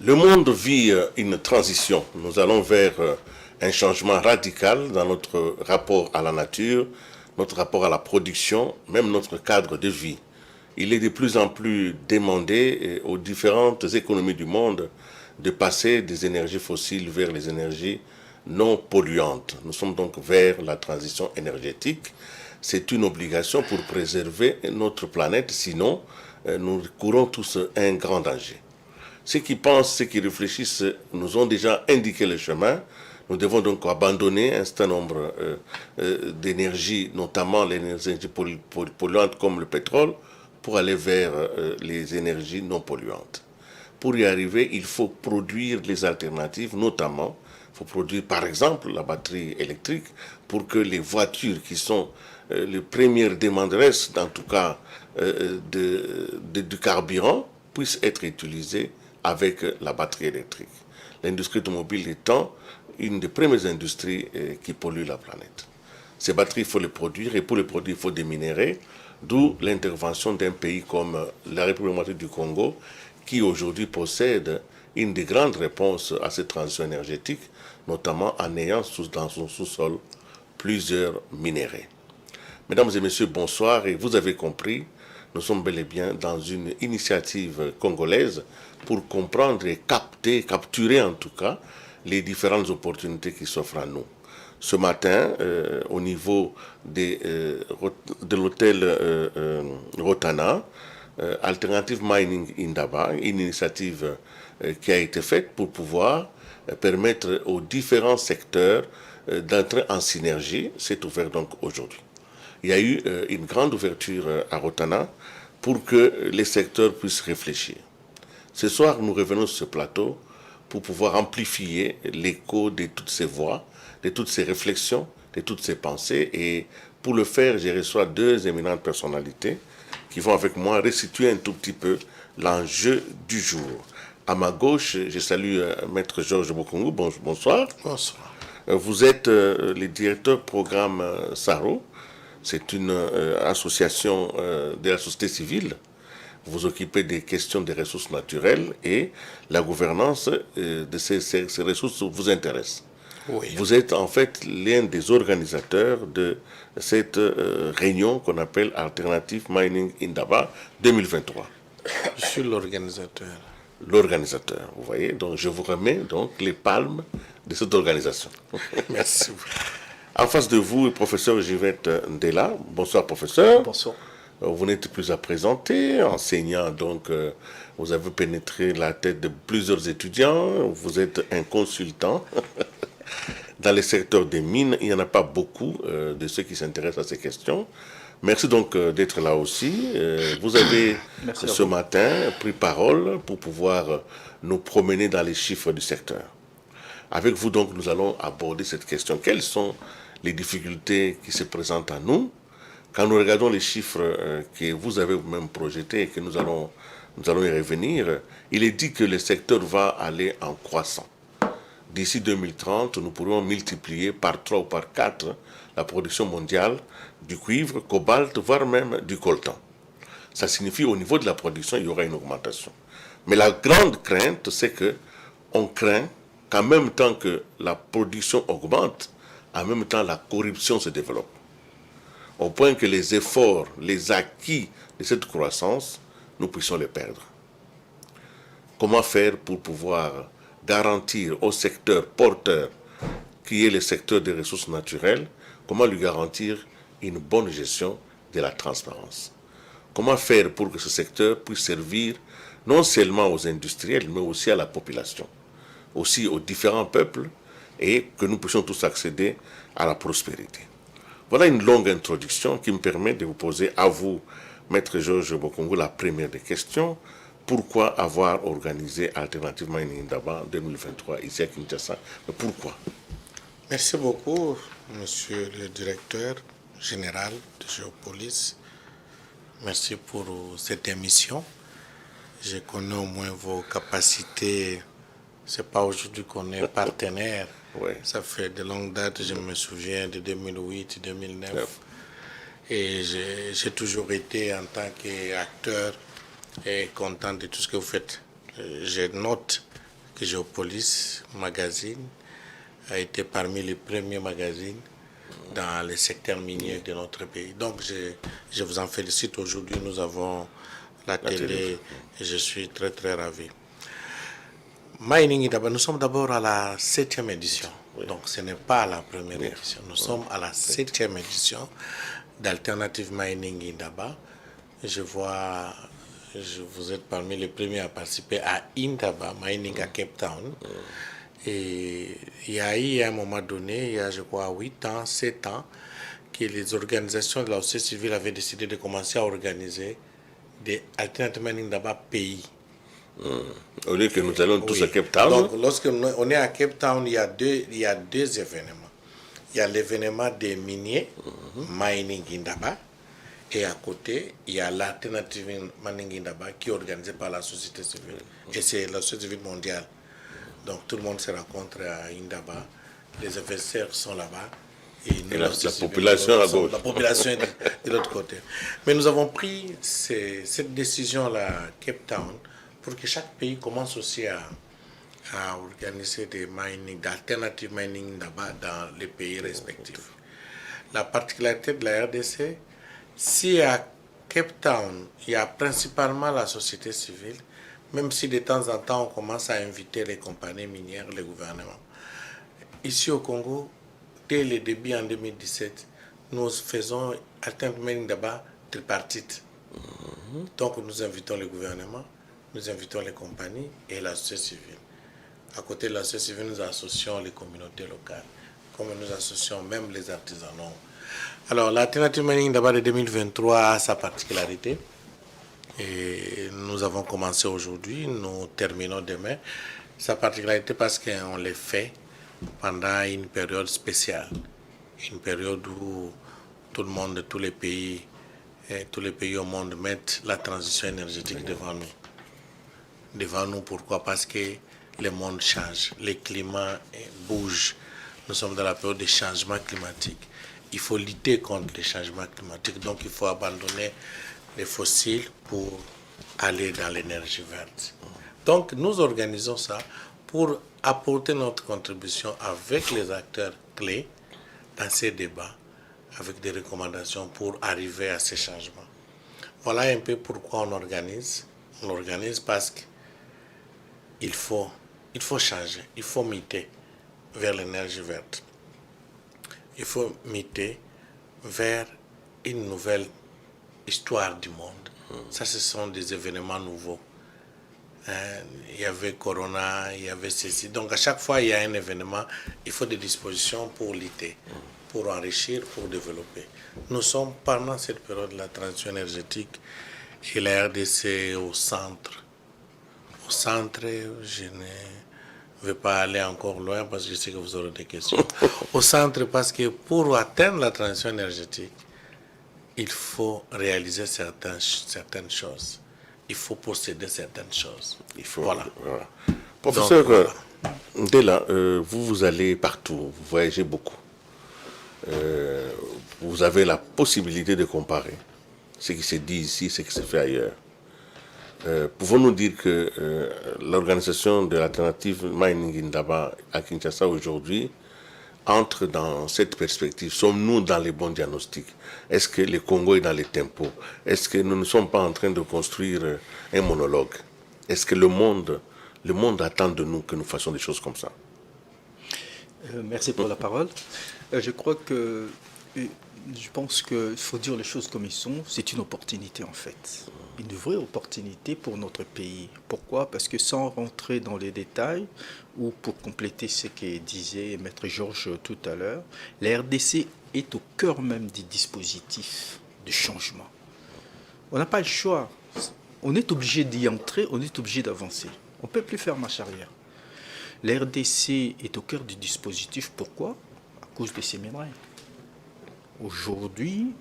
Le monde vit une transition. Nous allons vers un changement radical dans notre rapport à la nature, notre rapport à la production, même notre cadre de vie. Il est de plus en plus demandé aux différentes économies du monde de passer des énergies fossiles vers les énergies non polluantes. Nous sommes donc vers la transition énergétique. C'est une obligation pour préserver notre planète, sinon nous courons tous un grand danger. Ceux qui pensent, ceux qui réfléchissent nous ont déjà indiqué le chemin. Nous devons donc abandonner un certain nombre d'énergies, notamment les énergies polluantes comme le pétrole, pour aller vers les énergies non polluantes. Pour y arriver, il faut produire les alternatives, notamment, il faut produire par exemple la batterie électrique pour que les voitures qui sont les premières demanderesses, en tout cas du carburant, puissent être utilisées avec la batterie électrique. L'industrie automobile étant une des premières industries qui pollue la planète. Ces batteries, il faut les produire, et pour les produire, il faut des minéraux, d'où l'intervention d'un pays comme la République démocratique du Congo, qui aujourd'hui possède une des grandes réponses à cette transition énergétique, notamment en ayant dans son sous-sol plusieurs minéraux. Mesdames et messieurs, bonsoir, et vous avez compris, nous sommes bel et bien dans une initiative congolaise pour comprendre et capturer en tout cas, les différentes opportunités qui s'offrent à nous. Ce matin, au niveau de l'hôtel Rotana, Alternative Mining Indaba, une initiative qui a été faite pour pouvoir permettre aux différents secteurs d'entrer en synergie. C'est ouvert donc aujourd'hui. Il y a eu une grande ouverture à Rotana pour que les secteurs puissent réfléchir. Ce soir, nous revenons sur ce plateau pour pouvoir amplifier l'écho de toutes ces voix, de toutes ces réflexions, de toutes ces pensées. Et pour le faire, je reçois deux éminentes personnalités qui vont avec moi restituer un tout petit peu l'enjeu du jour. À ma gauche, je salue Maître Georges Bokongu. Bonsoir. Bonsoir. Vous êtes le directeur programme SARO. C'est une association de la société civile. Vous vous occupez des questions des ressources naturelles et la gouvernance de ces ressources vous intéresse. Oui. Vous êtes en fait l'un des organisateurs de cette réunion qu'on appelle Alternative Mining Indaba 2023. Je suis l'organisateur. L'organisateur, vous voyez. Donc je vous remets donc les palmes de cette organisation. Merci. En face de vous, le professeur Givette Ndela. Bonsoir, professeur. Bonsoir. Vous n'êtes plus à présenter, enseignant, donc vous avez pénétré la tête de plusieurs étudiants, vous êtes un consultant. Dans les secteurs des mines, il n'y en a pas beaucoup de ceux qui s'intéressent à ces questions. Merci donc d'être là aussi. Vous avez ce matin pris parole pour pouvoir nous promener dans les chiffres du secteur. Avec vous donc, nous allons aborder cette question. Quelles sont les difficultés qui se présentent à nous? Quand nous regardons les chiffres que vous avez vous-même projetés et que nous allons y revenir, il est dit que le secteur va aller en croissant. D'ici 2030, nous pourrons multiplier par 3 ou par 4 la production mondiale du cuivre, cobalt, voire même du coltan. Ça signifie au niveau de la production, il y aura une augmentation. Mais la grande crainte, c'est qu'on craint qu'en même temps que la production augmente, en même temps la corruption se développe. Au point que les efforts, les acquis de cette croissance, nous puissions les perdre. Comment faire pour pouvoir garantir au secteur porteur, qui est le secteur des ressources naturelles, comment lui garantir une bonne gestion de la transparence? Comment faire pour que ce secteur puisse servir non seulement aux industriels, mais aussi à la population, aussi aux différents peuples, et que nous puissions tous accéder à la prospérité? Voilà une longue introduction qui me permet de vous poser à vous, Maître Georges Bokongu, la première des questions. Pourquoi avoir organisé Alternative Mining Indaba 2023 ici à Kinshasa? Mais pourquoi? Merci beaucoup, monsieur le directeur général de Géopolis. Merci pour cette émission. Je connais au moins vos capacités. Ce n'est pas aujourd'hui qu'on est partenaire. Ouais. Ça fait de longues dates, je me souviens de 2008, 2009. Et j'ai toujours été en tant qu'acteur et content de tout ce que vous faites. Je note que Géopolis Magazine a été parmi les premiers magazines dans le secteur minier de notre pays. Donc je vous en félicite. Aujourd'hui, nous avons la télé et je suis très très ravi. Mining Indaba, nous sommes d'abord à la 7e édition. Donc ce n'est pas la première édition. Nous sommes à la 7e édition d'Alternative Mining Indaba. Je vois, vous êtes parmi les premiers à participer à Indaba, Mining à Cape Town. Et il y a eu à un moment donné, il y a je crois 8 ans, 7 ans, que les organisations de la société civile avaient décidé de commencer à organiser des Alternative Mining Indaba pays. Au lieu que nous allons tous à Cape Town. Donc, lorsque on est à Cape Town, il y a deux événements. Il y a l'événement des miniers, Mining Indaba, et à côté, il y a l'Alternative Mining Indaba qui est organisé par la société civile. Et c'est la société civile mondiale. Donc, tout le monde se rencontre à Indaba. Les investisseurs sont là-bas. Et la population à gauche. La population est de l'autre côté. Mais nous avons pris cette décision-là à Cape Town pour que chaque pays commence aussi à organiser des mining, d'alternative mining là-bas dans les pays respectifs. La particularité de la RDC, si à Cape Town, il y a principalement la société civile, même si de temps en temps on commence à inviter les compagnies minières, les gouvernements. Ici au Congo, dès le début en 2017, nous faisons Alternative Mining là-bas tripartite. Donc nous invitons le gouvernement, nous invitons les compagnies et la société civile. À côté de la société civile, nous associons les communautés locales, comme nous associons même les artisanaux. Alors, l'Alternative Mining d'abord de 2023 a sa particularité. Et nous avons commencé aujourd'hui, nous terminons demain. Sa particularité parce qu'on les fait pendant une période spéciale. Une période où tout le monde, tous les pays au monde mettent la transition énergétique devant nous. Devant nous, pourquoi? Parce que le monde change, le climat bouge. Nous sommes dans la période des changements climatiques. Il faut lutter contre les changements climatiques, donc il faut abandonner les fossiles pour aller dans l'énergie verte. Donc nous organisons ça pour apporter notre contribution avec les acteurs clés dans ces débats, avec des recommandations pour arriver à ces changements. Voilà un peu pourquoi on organise. On organise parce qu'il faut changer, il faut muter vers l'énergie verte. Il faut muter vers une nouvelle histoire du monde. Ça, ce sont des événements nouveaux. Il y avait Corona, il y avait ceci. Donc, à chaque fois, il y a un événement, il faut des dispositions pour lutter, pour enrichir, pour développer. Nous sommes pendant cette période de la transition énergétique et la RDC au centre. Au centre, je ne vais pas aller encore loin parce que je sais que vous aurez des questions. Au centre, parce que pour atteindre la transition énergétique, il faut réaliser certaines choses. Il faut posséder certaines choses. Voilà. Professeur Ndela, vous allez partout, vous voyagez beaucoup. Vous avez la possibilité de comparer ce qui se dit ici, ce qui se fait ailleurs. Pouvons-nous dire que l'organisation de l'Alternative Mining Indaba à Kinshasa aujourd'hui entre dans cette perspective? Sommes-nous dans les bons diagnostics? Est-ce que le Congo est dans les tempos? Est-ce que nous ne sommes pas en train de construire un monologue? Est-ce que le monde attend de nous que nous fassions des choses comme ça? Merci pour la parole. Je pense qu'il faut dire les choses comme ils sont. C'est une opportunité en fait. Une vraie opportunité pour notre pays. Pourquoi? Parce que sans rentrer dans les détails, ou pour compléter ce que disait Maître Georges tout à l'heure, la RDC est au cœur même du dispositif de changement. On n'a pas le choix. On est obligé d'y entrer, on est obligé d'avancer. On ne peut plus faire marche arrière. La RDC est au cœur du dispositif. Pourquoi? À cause de ces minerais. Aujourd'hui,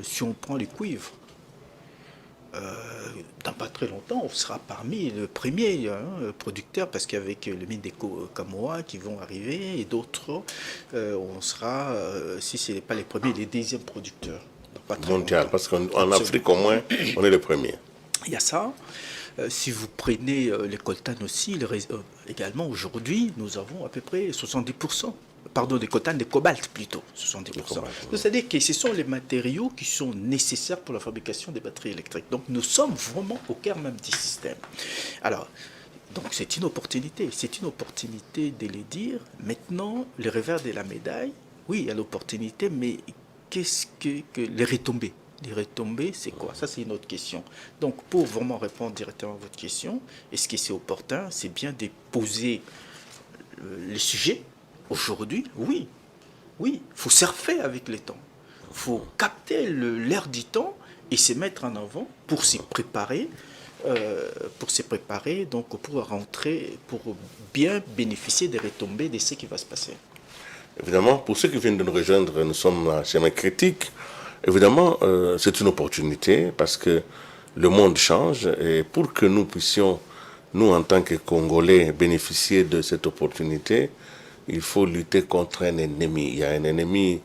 si on prend les cuivres, dans pas très longtemps, on sera parmi les premiers producteurs, parce qu'avec les mines des Kamoa qui vont arriver et d'autres, on sera, si ce n'est pas les premiers, les deuxièmes producteurs. Mondial, parce qu'en Afrique au moins, on est les premiers. Il y a ça. Si vous prenez les coltanes aussi, également aujourd'hui, nous avons à peu près 70%. Pardon, des coltanes, des cobalt plutôt, 70%. C'est-à-dire que ce sont les matériaux qui sont nécessaires pour la fabrication des batteries électriques. Donc nous sommes vraiment au cœur même du système. Alors, donc c'est une opportunité de les dire. Maintenant, le revers de la médaille, oui, il y a l'opportunité, mais qu'est-ce que les retombées? Les retombées, c'est quoi? Ça, c'est une autre question. Donc, pour vraiment répondre directement à votre question, est-ce que c'est opportun? C'est bien de poser les sujets. Aujourd'hui, oui. Oui, il faut surfer avec le temps. Il faut capter l'air du temps et se mettre en avant pour s'y préparer donc pour rentrer, pour bien bénéficier des retombées de ce qui va se passer. Évidemment, pour ceux qui viennent de nous rejoindre, nous sommes à Chemin Critique. Évidemment, c'est une opportunité parce que le monde change et pour que nous puissions, nous en tant que Congolais, bénéficier de cette opportunité, il faut lutter contre un ennemi. Il y a un ennemi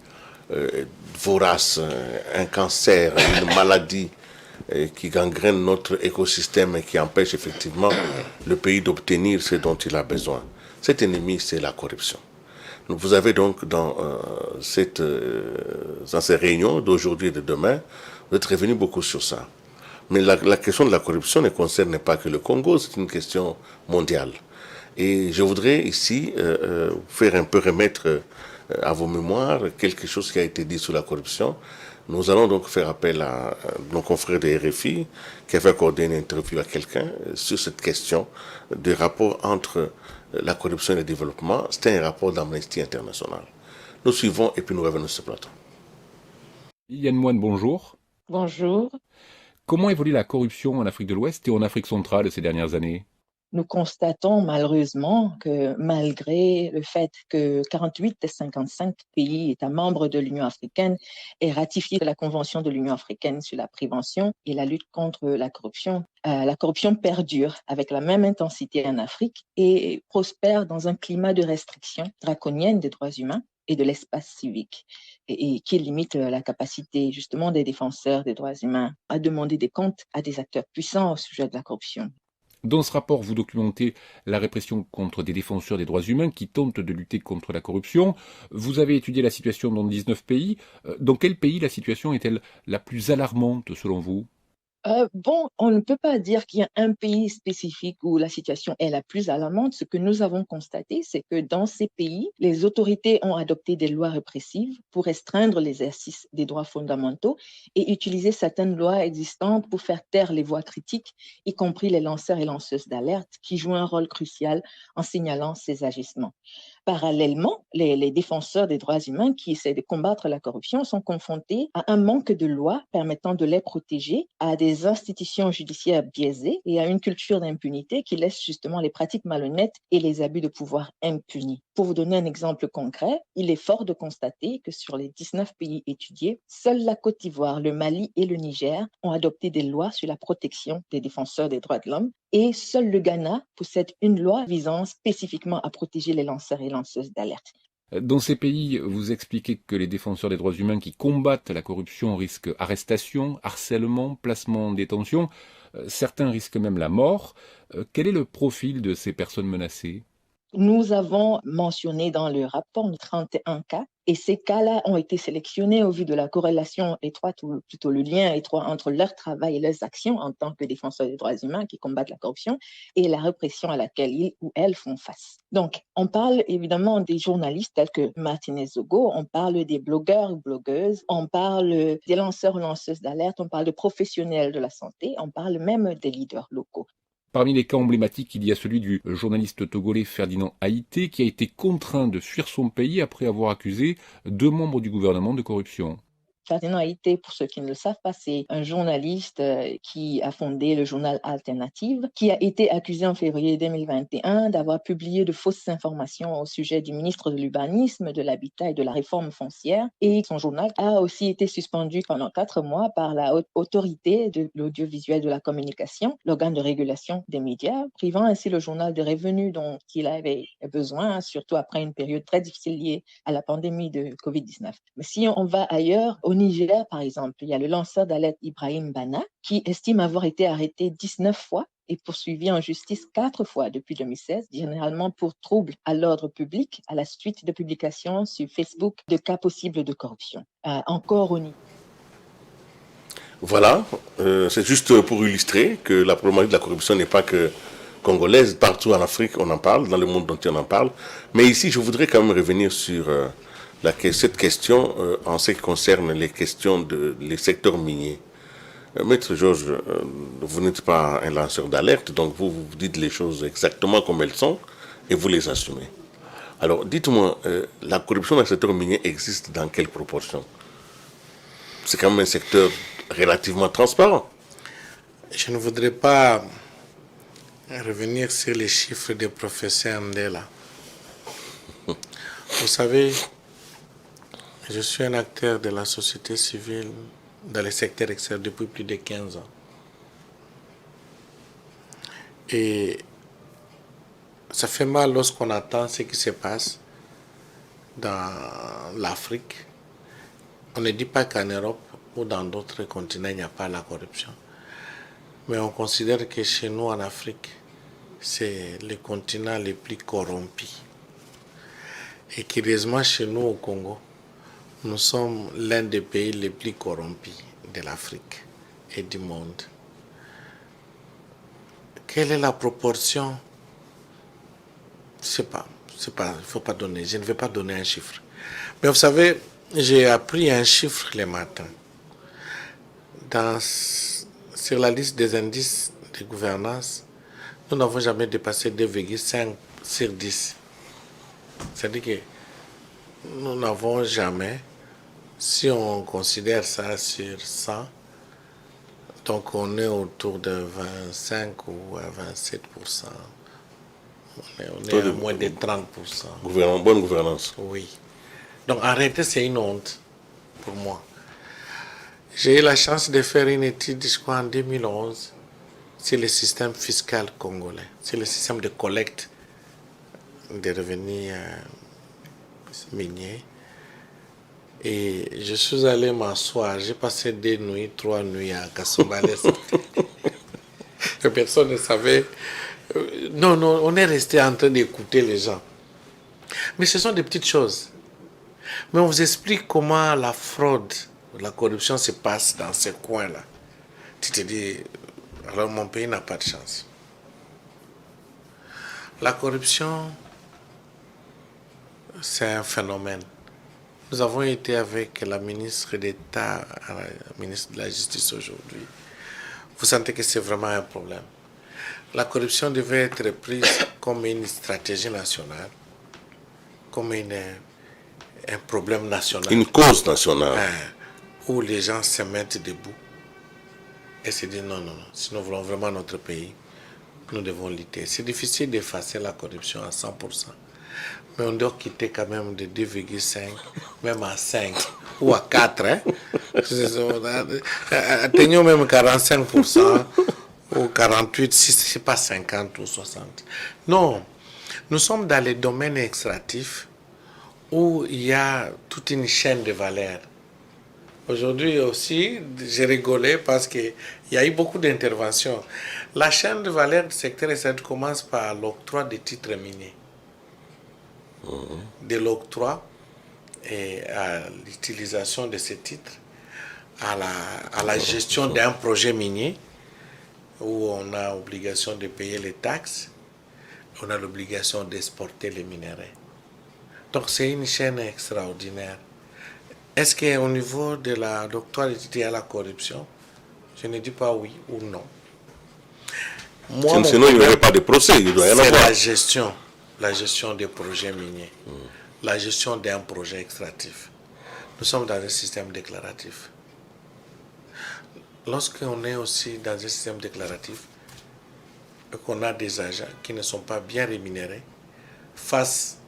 vorace, un cancer, une maladie qui gangrène notre écosystème et qui empêche effectivement le pays d'obtenir ce dont il a besoin. Cet ennemi, c'est la corruption. Vous avez donc dans ces réunions d'aujourd'hui et de demain, vous êtes revenu beaucoup sur ça. Mais la question de la corruption ne concerne pas que le Congo, c'est une question mondiale. Et je voudrais ici faire un peu remettre à vos mémoires quelque chose qui a été dit sur la corruption. Nous allons donc faire appel à nos confrères de RFI qui avaient accordé une interview à quelqu'un sur cette question du rapport entre la corruption et le développement. C'était un rapport d'Amnesty International. Nous suivons et puis nous revenons sur ce plateau. Yann Moine, bonjour. Bonjour. Comment évolue la corruption en Afrique de l'Ouest et en Afrique centrale ces dernières années? Nous constatons malheureusement que malgré le fait que 48 des 55 pays États membres de l'Union africaine aient ratifié la Convention de l'Union africaine sur la prévention et la lutte contre la corruption perdure avec la même intensité en Afrique et prospère dans un climat de restriction draconienne des droits humains et de l'espace civique et qui limite la capacité justement des défenseurs des droits humains à demander des comptes à des acteurs puissants au sujet de la corruption. Dans ce rapport, vous documentez la répression contre des défenseurs des droits humains qui tentent de lutter contre la corruption. Vous avez étudié la situation dans 19 pays. Dans quel pays la situation est-elle la plus alarmante selon vous ? On ne peut pas dire qu'il y a un pays spécifique où la situation est la plus alarmante. Ce que nous avons constaté, c'est que dans ces pays, les autorités ont adopté des lois répressives pour restreindre l'exercice des droits fondamentaux et utiliser certaines lois existantes pour faire taire les voix critiques, y compris les lanceurs et lanceuses d'alerte, qui jouent un rôle crucial en signalant ces agissements. Parallèlement, les défenseurs des droits humains qui essaient de combattre la corruption sont confrontés à un manque de lois permettant de les protéger, à des institutions judiciaires biaisées et à une culture d'impunité qui laisse justement les pratiques malhonnêtes et les abus de pouvoir impunis. Pour vous donner un exemple concret, il est fort de constater que sur les 19 pays étudiés, seuls la Côte d'Ivoire, le Mali et le Niger ont adopté des lois sur la protection des défenseurs des droits de l'homme et seul le Ghana possède une loi visant spécifiquement à protéger les lanceurs et lanceuses d'alerte. Dans ces pays, vous expliquez que les défenseurs des droits humains qui combattent la corruption risquent arrestation, harcèlement, placement en détention. Certains risquent même la mort. Quel est le profil de ces personnes menacées ? Nous avons mentionné dans le rapport 31 cas et ces cas-là ont été sélectionnés au vu de la corrélation étroite ou plutôt le lien étroit entre leur travail et leurs actions en tant que défenseurs des droits humains qui combattent la corruption et la répression à laquelle ils ou elles font face. Donc, on parle évidemment des journalistes tels que Martinez Zogo, on parle des blogueurs ou blogueuses, on parle des lanceurs ou lanceuses d'alerte, on parle de professionnels de la santé, on parle même des leaders locaux. Parmi les cas emblématiques, il y a celui du journaliste togolais Ferdinand Haïté qui a été contraint de fuir son pays après avoir accusé 2 membres du gouvernement de corruption. Ferdinand Haïté, pour ceux qui ne le savent pas, c'est un journaliste qui a fondé le journal Alternative, qui a été accusé en février 2021 d'avoir publié de fausses informations au sujet du ministre de l'Urbanisme, de l'Habitat et de la Réforme foncière. Et son journal a aussi été suspendu pendant 4 mois par la Haute Autorité de l'audiovisuel de la communication, l'organe de régulation des médias, privant ainsi le journal de revenus dont il avait besoin, surtout après une période très difficile liée à la pandémie de Covid-19. Mais si on va ailleurs, au Niger, par exemple, il y a le lanceur d'alerte Ibrahim Bana qui estime avoir été arrêté 19 fois est poursuivi en justice 4 fois depuis 2016, généralement pour troubles à l'ordre public à la suite de publications sur Facebook de cas possibles de corruption. Encore au niveau. Voilà, c'est juste pour illustrer que la problématique de la corruption n'est pas que congolaise. Partout en Afrique, on en parle, dans le monde entier, on en parle. Mais ici, je voudrais quand même revenir sur cette question en ce qui concerne les questions les secteurs miniers. Maître Georges, vous n'êtes pas un lanceur d'alerte, donc vous dites les choses exactement comme elles sont et vous les assumez. Alors, dites-moi, la corruption dans le secteur minier existe dans quelle proportion? C'est quand même un secteur relativement transparent. Je ne voudrais pas revenir sur les chiffres des professeurs Ndela. Vous savez, je suis un acteur de la société civile dans le secteur extérieur depuis plus de 15 ans. Et ça fait mal lorsqu'on attend ce qui se passe dans l'Afrique. On ne dit pas qu'en Europe ou dans d'autres continents, il n'y a pas la corruption. Mais on considère que chez nous, en Afrique, c'est le continent le plus corrompu. Et curieusement, chez nous, au Congo, nous sommes l'un des pays les plus corrompus de l'Afrique et du monde. Quelle est la proportion? Je ne sais pas. Il faut pas donner. Je ne vais pas donner un chiffre. Mais vous savez, j'ai appris un chiffre le matin. Sur la liste des indices de gouvernance, nous n'avons jamais dépassé 2,5 sur 10. C'est-à-dire que nous n'avons jamais, si on considère ça sur 100, donc on est autour de 25 ou 27%. On est à moins de 30%. Bonne gouvernance. Oui. Donc en réalité, c'est une honte pour moi. J'ai eu la chance de faire une étude, je crois, en 2011, sur le système fiscal congolais, sur le système de collecte des revenus miniers. Et je suis allé m'asseoir, j'ai passé 3 nuits à Kassobalès. Personne ne savait. Non, on est resté en train d'écouter les gens. Mais ce sont des petites choses. Mais on vous explique comment la fraude, la corruption se passe dans ces coins-là. Tu te dis, alors mon pays n'a pas de chance. La corruption, c'est un phénomène. Nous avons été avec la ministre d'État, la ministre de la Justice aujourd'hui. Vous sentez que c'est vraiment un problème. La corruption devait être prise comme une stratégie nationale, comme un problème national. Une cause nationale. Où les gens se mettent debout et se disent non, si nous voulons vraiment notre pays, nous devons lutter. C'est difficile d'effacer la corruption à 100%. Mais on doit quitter quand même de 2,5, même à 5 ou à 4. Atteignons même 45% ou 48% si ce n'est pas 50 ou 60. Non, nous sommes dans les domaines extractifs où il y a toute une chaîne de valeur. Aujourd'hui aussi, j'ai rigolé parce qu'il y a eu beaucoup d'interventions. La chaîne de valeur du secteur extractif commence par l'octroi des titres miniers. De l'octroi et à l'utilisation de ces titres, à la gestion d'un projet minier où on a obligation de payer les taxes, on a l'obligation d'exporter les minéraux. Donc c'est une chaîne extraordinaire. Est-ce qu'au niveau de l'octroi des titres, il y a la corruption? Je ne dis pas oui ou non. Moi, sinon, il n'y aurait pas de procès. C'est la gestion des projets miniers, la gestion d'un projet extractif. Nous sommes dans un système déclaratif. Lorsqu'on est aussi dans un système déclaratif, et qu'on a des agents qui ne sont pas bien rémunérés, face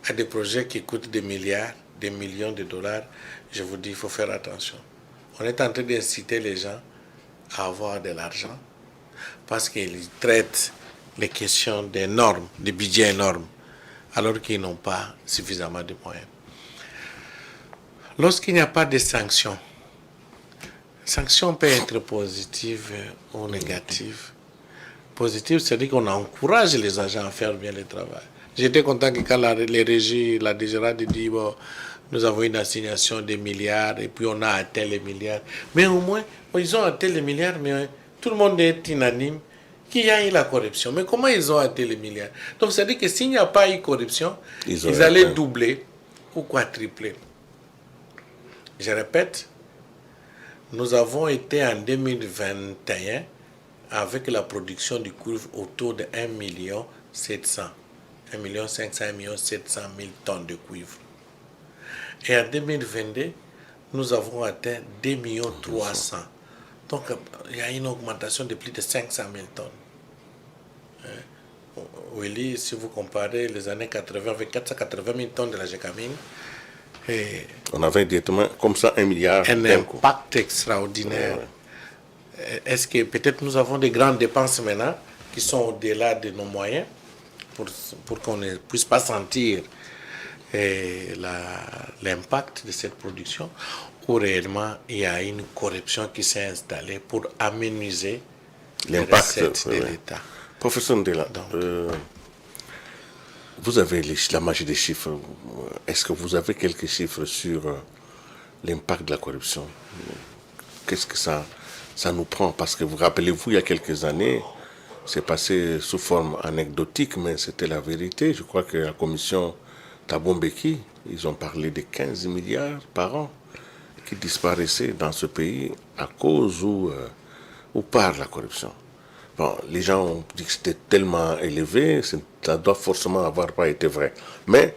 à des projets qui coûtent des milliards, des millions de dollars, je vous dis, il faut faire attention. On est en train d'inciter les gens à avoir de l'argent parce qu'ils traitent les questions des normes, des budgets énormes, alors qu'ils n'ont pas suffisamment de moyens. Lorsqu'il n'y a pas de sanctions, sanctions peuvent être positives ou négatives, positif, c'est-à-dire qu'on encourage les agents à faire bien le travail. J'étais content que quand les régies, la DGRAD dit, bon, nous avons une assignation des milliards et puis on a atteint les milliards. Mais au moins, ils ont atteint les milliards, mais tout le monde est unanime qu'il y a eu la corruption. Mais comment ils ont atteint les milliards? Donc, c'est-à-dire que s'il n'y a pas eu corruption, ils allaient doubler ou quadrupler. Je répète, nous avons été en 2021 avec la production du cuivre autour de 1 700 000 tonnes de cuivre. Et en 2022, nous avons atteint 2 300 000. Donc, il y a une augmentation de plus de 500 000 tonnes. Willy, si vous comparez les années 80 avec 480 000 tonnes de la gécamine, on avait directement comme ça 1 milliard. Un impact extraordinaire. Est-ce que peut-être nous avons des grandes dépenses maintenant qui sont au-delà de nos moyens pour qu'on ne puisse pas sentir l'impact de cette production, ou réellement il y a une corruption qui s'est installée pour amenuiser l'impact de l'État. Professeur Ndela, vous avez la magie des chiffres. Est-ce que vous avez quelques chiffres sur l'impact de la corruption? Qu'est-ce que ça nous prend? Parce que vous rappelez-vous, il y a quelques années, c'est passé sous forme anecdotique, mais c'était la vérité. Je crois que la commission Thabo Mbeki, ils ont parlé de 15 milliards par an qui disparaissaient dans ce pays à cause ou par la corruption. Bon, les gens ont dit que c'était tellement élevé, ça doit forcément avoir pas été vrai. Mais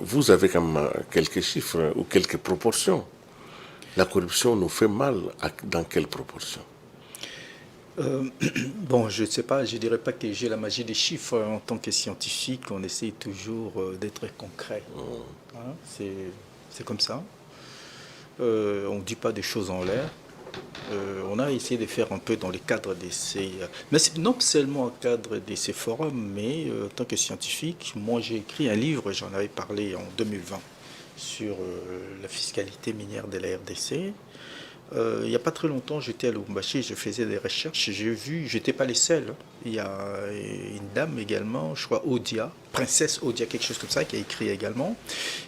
vous avez quand même quelques chiffres ou quelques proportions. La corruption nous fait mal dans quelle proportion? Bon, je ne sais pas, je ne dirais pas que j'ai la magie des chiffres. En tant que scientifique, on essaie toujours d'être concret. Hein, c'est comme ça. On ne dit pas des choses en l'air. On a essayé de faire un peu dans le cadre de ces... mais non seulement dans le cadre de ces forums, mais en tant que scientifique, moi j'ai écrit un livre, j'en avais parlé en 2020, sur la fiscalité minière de la RDC. Il n'y a pas très longtemps, j'étais à Lubumbashi, je faisais des recherches, j'ai vu, je n'étais pas les seuls. Il y a une dame également, je crois Odia, princesse Odia, quelque chose comme ça, qui a écrit également.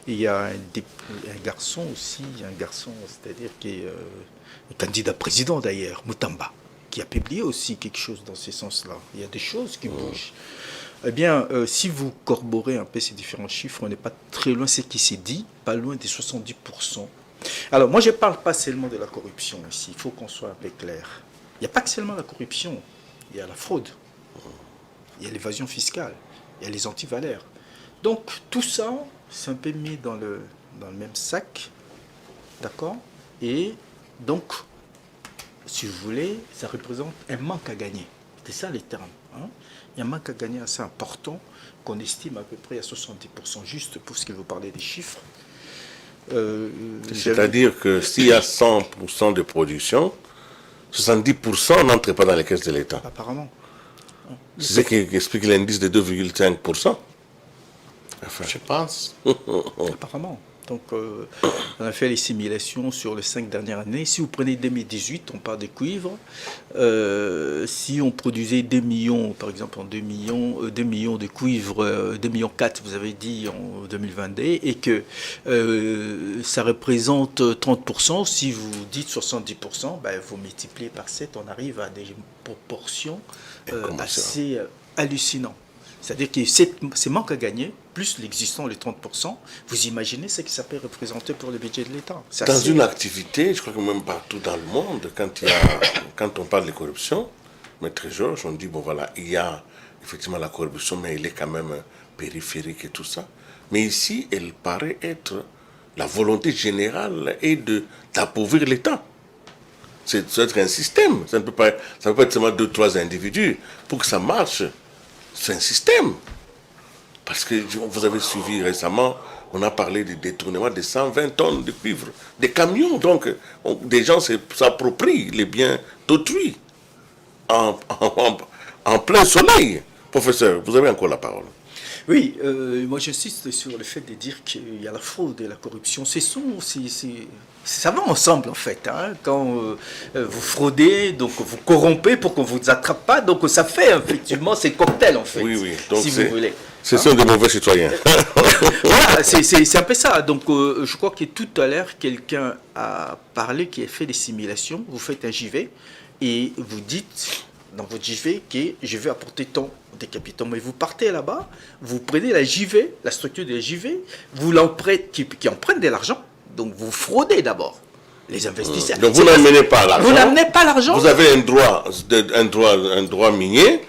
Il y a un garçon aussi, c'est-à-dire qui est candidat président d'ailleurs, Mutamba, qui a publié aussi quelque chose dans ce sens-là. Il y a des choses qui bougent. Eh bien, si vous corroborez un peu ces différents chiffres, on n'est pas très loin de ce qui s'est dit, pas loin des 70%. Alors, moi, je ne parle pas seulement de la corruption ici, il faut qu'on soit un peu clair. Il n'y a pas que seulement la corruption, il y a la fraude, il y a l'évasion fiscale, il y a les antivaleurs. Donc, tout ça, c'est un peu mis dans le même sac, d'accord? Et donc, si vous voulez, ça représente un manque à gagner. C'est ça les termes. Hein? Il y a un manque à gagner assez important qu'on estime à peu près à 70%, juste pour ce que vous parlez des chiffres. C'est-à-dire que s'il y a 100% de production, 70% n'entre pas dans les caisses de l'État. Apparemment. C'est ce qui explique l'indice de 2,5%. Enfin, je pense. Apparemment. Donc, on a fait les simulations sur les 5 dernières années. Si vous prenez 2018, on parle de cuivre. Si on produisait 2 millions, par exemple, en 2 millions de cuivre, 2,4 millions, vous avez dit, en 2022, et que ça représente 30%, si vous dites 70%, ben, vous multipliez par 7, on arrive à des proportions assez hallucinantes. C'est-à-dire que c'est manque à gagner, plus l'existant, les 30%, vous imaginez ce que ça peut représenter pour le budget de l'État. Dans une activité, je crois que même partout dans le monde, quand on parle de corruption, Maître Georges, on dit, bon voilà, il y a effectivement la corruption, mais elle est quand même périphérique et tout ça. Mais ici, elle paraît être la volonté générale et d'appauvrir l'État. C'est être un système, ça ne peut pas être seulement 2-3 individus. Pour que ça marche, c'est un système. Parce que vous avez suivi récemment, on a parlé de détournement de 120 tonnes de cuivre, des camions. Donc, des gens s'approprient les biens d'autrui en plein soleil. Professeur, vous avez encore la parole. Oui, moi j'insiste sur le fait de dire qu'il y a la fraude et la corruption. Ça va ensemble en fait. Hein. Quand vous fraudez, donc vous corrompez pour qu'on ne vous attrape pas, donc ça fait effectivement ces cocktails en fait. Oui. Donc si vous voulez. Ce sont de mauvais citoyens. Voilà, c'est un peu ça. Donc je crois que tout à l'heure, quelqu'un a parlé qui a fait des simulations. Vous faites un JV et vous dites dans votre JV que je vais apporter tant de capitaux. Mais vous partez là-bas, vous prenez la JV, la structure de la JV, vous qui emprunte de l'argent. Donc vous fraudez d'abord les investisseurs. Donc vous n'amenez pas l'argent. Vous n'amenez pas l'argent. Vous avez un droit minier,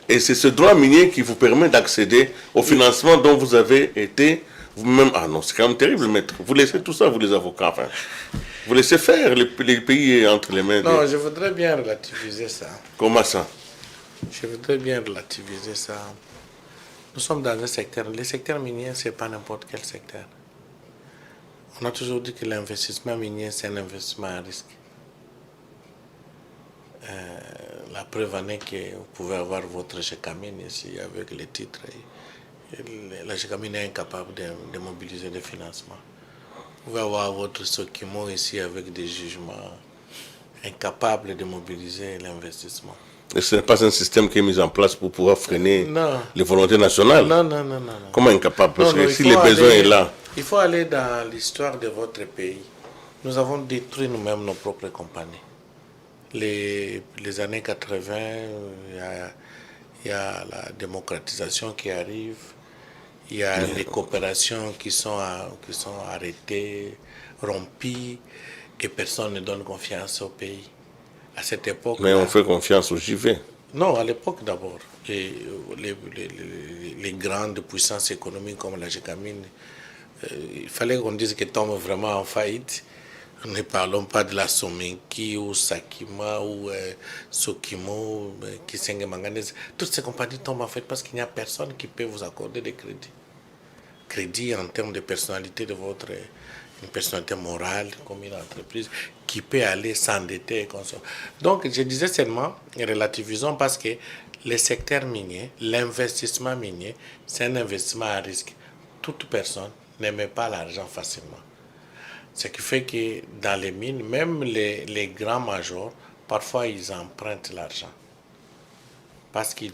et c'est ce droit minier qui vous permet d'accéder au financement dont vous avez été vous-même. Ah non, c'est quand même terrible, maître. Vous laissez tout ça, vous les avocats, enfin. Vous laissez faire les pays entre les mains. Non, je voudrais bien relativiser ça. Comment ça? Je voudrais bien relativiser ça. Nous sommes dans un secteur. Les secteurs miniers, ce n'est pas n'importe quel secteur. On a toujours dit que l'investissement minier, c'est un investissement à risque. La preuve en est que vous pouvez avoir votre Gécamine ici avec les titres. La Gécamine est incapable de mobiliser des financements. Vous pouvez avoir votre Sokimo ici avec des jugements incapables de mobiliser l'investissement. Et ce n'est pas un système qui est mis en place pour pouvoir freiner les volontés nationales? Non. Comment incapable? Parce que si le besoin est là... Il faut aller dans l'histoire de votre pays. Nous avons détruit nous-mêmes nos propres compagnies. Les années 80, il y a la démocratisation qui arrive. Il y a les coopérations qui sont arrêtées, rompues, et personne ne donne confiance au pays. À cette époque. Mais on fait confiance au JV. Non, à l'époque d'abord. Les grandes puissances économiques comme la Gécamine, il fallait qu'on dise qu'elles tombent vraiment en faillite. Ne parlons pas de la Somenki ou Sakima ou Sokimo, Kisenge Manganese. Toutes ces compagnies tombent en faillite parce qu'il n'y a personne qui peut vous accorder des crédits. Crédit en termes de personnalité de une personnalité morale comme une entreprise qui peut aller s'endetter et consommer. Donc je disais seulement, relativisons parce que le secteur minier, l'investissement minier, c'est un investissement à risque. Toute personne n'aime pas l'argent facilement. Ce qui fait que dans les mines, même les grands majors, parfois ils empruntent l'argent. Parce qu'ils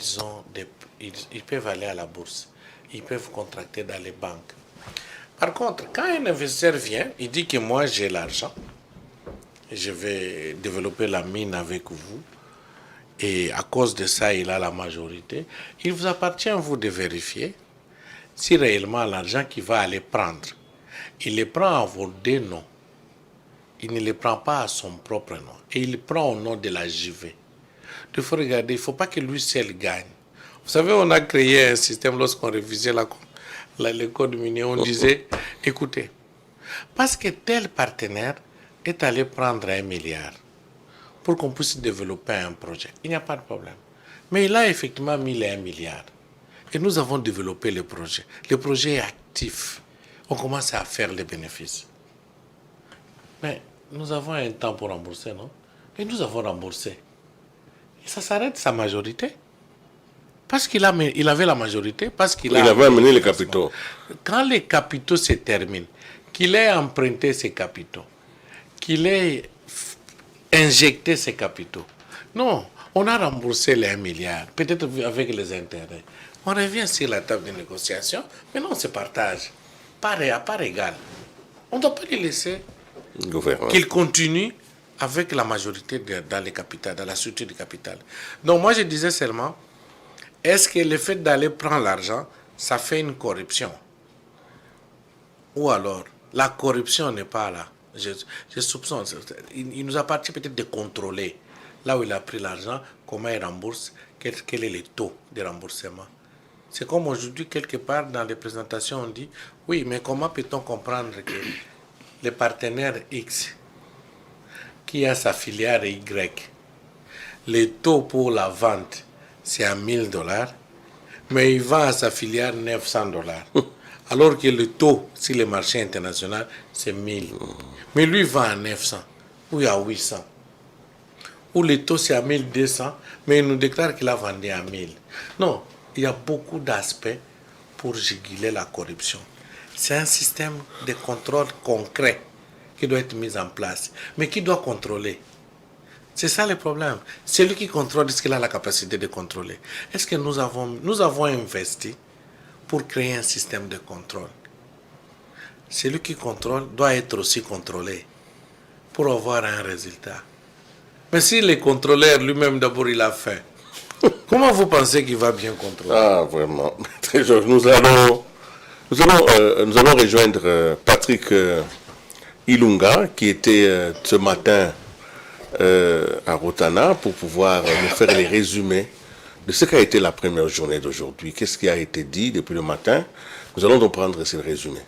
ils peuvent aller à la bourse, ils peuvent contracter dans les banques. Par contre, quand un investisseur vient, il dit que moi j'ai l'argent, je vais développer la mine avec vous, et à cause de ça, il a la majorité, il vous appartient, vous, de vérifier si réellement l'argent qu'il va aller prendre, il le prend à vos deux noms. Il ne le prend pas à son propre nom. Et il le prend au nom de la JV. Il faut regarder, il ne faut pas que lui seul gagne. Vous savez, on a créé un système lorsqu'on révisait le code minier. On disait, écoutez, parce que tel partenaire est allé prendre 1 milliard pour qu'on puisse développer un projet, il n'y a pas de problème. Mais il a effectivement mis les 1 milliard. Et nous avons développé le projet. Le projet est actif. On commence à faire les bénéfices. Mais nous avons un temps pour rembourser, non? Et nous avons remboursé. Et ça s'arrête sa majorité. Parce qu'il avait la majorité, parce qu'il avait amené les capitaux. Quand les capitaux se terminent, qu'il ait emprunté ses capitaux, qu'il ait injecté ses capitaux. Non, on a remboursé les 1 milliard, peut-être avec les intérêts. On revient sur la table de négociation, mais non, on se partage. À part égal. On ne doit pas les laisser qu'ils continuent avec la majorité dans les capitales, dans la structure du capital. Donc moi je disais seulement, est-ce que le fait d'aller prendre l'argent, ça fait une corruption? Ou alors, la corruption n'est pas là. Je soupçonne. Il nous appartient peut-être de contrôler là où il a pris l'argent, comment il rembourse, quel est le taux de remboursement. C'est comme aujourd'hui, quelque part dans les présentations, on dit, oui, mais comment peut-on comprendre que le partenaire X, qui a sa filiale Y, le taux pour la vente, c'est à $1000, mais il vend à sa filiale $900. Alors que le taux sur le marché international, c'est 1000. Mais lui vend à 900 ou à 800. Ou le taux c'est à 1200, mais il nous déclare qu'il a vendu à 1000. Non, il y a beaucoup d'aspects pour juguler la corruption. C'est un système de contrôle concret qui doit être mis en place. Mais qui doit contrôler? C'est ça le problème. Celui qui contrôle, est-ce qu'il a la capacité de contrôler? Est-ce que nous avons investi pour créer un système de contrôle? Celui qui contrôle doit être aussi contrôlé pour avoir un résultat. Mais si le contrôleur lui-même d'abord il a faim, comment vous pensez qu'il va bien contrôler? Ah, vraiment. Nous allons rejoindre Patrick Ilunga, qui était ce matin à Rotana, pour pouvoir nous faire les résumés de ce qu'a été la première journée d'aujourd'hui. Qu'est-ce qui a été dit depuis le matin? Nous allons donc prendre ces résumés.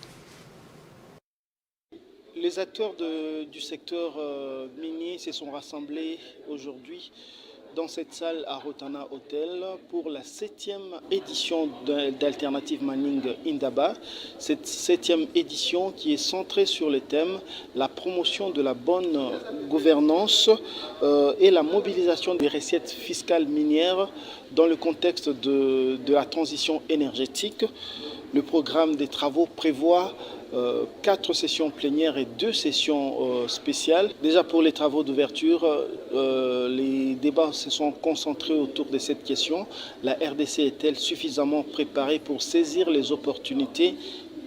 Les acteurs du secteur minier se sont rassemblés aujourd'hui dans cette salle à Rotana Hotel pour la 7e édition d'Alternative Mining Indaba. Cette 7e édition qui est centrée sur le thème la promotion de la bonne gouvernance et la mobilisation des recettes fiscales minières dans le contexte de la transition énergétique. Le programme des travaux prévoit 4 sessions plénières et 2 sessions spéciales. Déjà pour les travaux d'ouverture, les débats se sont concentrés autour de cette question. La RDC est-elle suffisamment préparée pour saisir les opportunités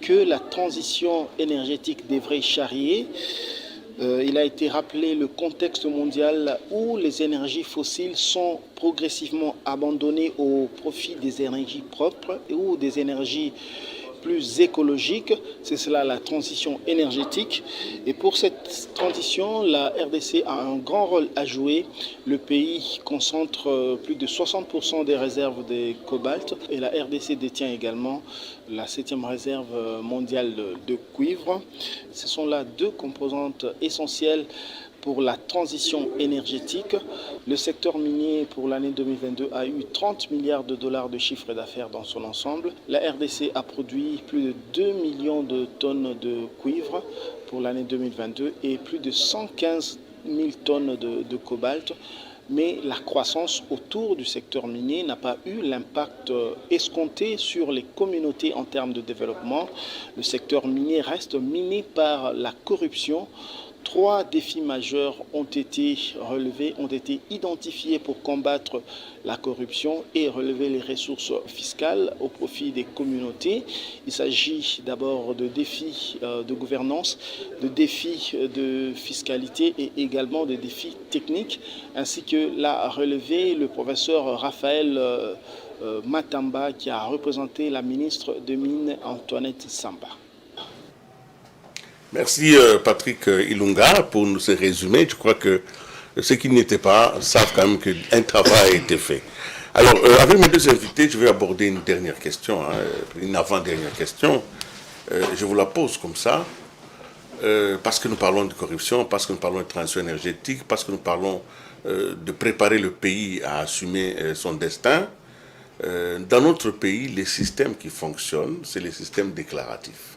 que la transition énergétique devrait charrier? Il a été rappelé le contexte mondial où les énergies fossiles sont progressivement abandonnées au profit des énergies propres ou des énergies plus écologique, c'est cela la transition énergétique. Et pour cette transition, la RDC a un grand rôle à jouer. Le pays concentre plus de 60% des réserves de cobalt et la RDC détient également la 7e réserve mondiale de cuivre. Ce sont là 2 composantes essentielles pour la transition énergétique. Le secteur minier pour l'année 2022 a eu 30 milliards de dollars de chiffre d'affaires dans son ensemble. La RDC a produit plus de 2 millions de tonnes de cuivre pour l'année 2022 et plus de 115 000 tonnes de cobalt. Mais la croissance autour du secteur minier n'a pas eu l'impact escompté sur les communautés en termes de développement. Le secteur minier reste miné par la corruption. 3 défis majeurs ont été relevés, ont été identifiés pour combattre la corruption et relever les ressources fiscales au profit des communautés. Il s'agit d'abord de défis de gouvernance, de défis de fiscalité et également de défis techniques, ainsi que l'a relevé le professeur Raphaël Matamba qui a représenté la ministre des Mines Antoinette Samba. Merci Patrick Ilunga pour nous ces résumés. Je crois que ceux qui n'étaient pas savent quand même qu'un travail a été fait. Alors, avec mes 2 invités, je vais aborder une dernière question, une avant-dernière question. Je vous la pose comme ça, parce que nous parlons de corruption, parce que nous parlons de transition énergétique, parce que nous parlons de préparer le pays à assumer son destin. Dans notre pays, les systèmes qui fonctionnent, c'est les systèmes déclaratifs.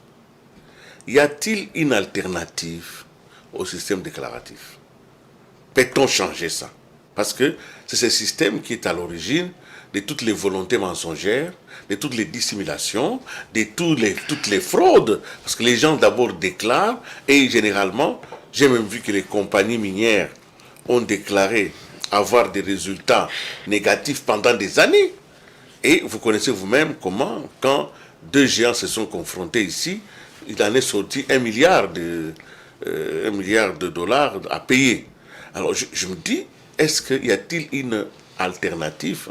Y a-t-il une alternative au système déclaratif? Peut-on changer ça? Parce que c'est ce système qui est à l'origine de toutes les volontés mensongères, de toutes les dissimulations, de toutes les fraudes. Parce que les gens d'abord déclarent et généralement, j'ai même vu que les compagnies minières ont déclaré avoir des résultats négatifs pendant des années. Et vous connaissez vous-même comment, quand 2 géants se sont confrontés ici, il en est sorti 1 milliard de dollars à payer. Alors je me dis, est-ce qu'il y a-t-il une alternative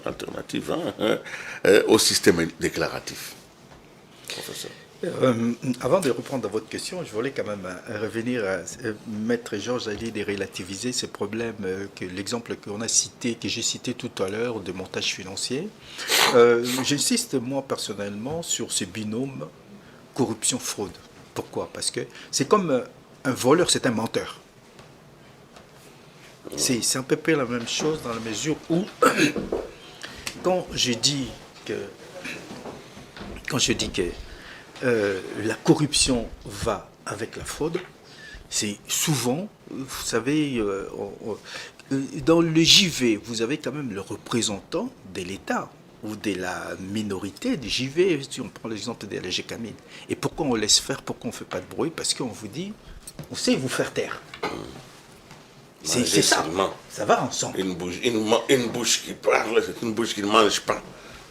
au système déclaratif, professeur? Avant de reprendre votre question, je voulais quand même revenir à Maître Georges Ali de relativiser ces problèmes, l'exemple qu'on a cité, que j'ai cité tout à l'heure de montage financier. J'insiste moi personnellement sur ce binôme corruption-fraude. Pourquoi? Parce que c'est comme un voleur, c'est un menteur. C'est à peu près la même chose dans la mesure où, quand je dis que la corruption va avec la fraude, c'est souvent, vous savez, dans le JV, vous avez quand même le représentant de l'État ou de la minorité du JV, si on prend l'exemple de la Gécamine. Et pourquoi on laisse faire, pourquoi on ne fait pas de bruit? Parce qu'on vous dit, on sait vous faire taire. C'est ça, ça va ensemble. Une bouche qui parle, c'est une bouche qui ne mange pas.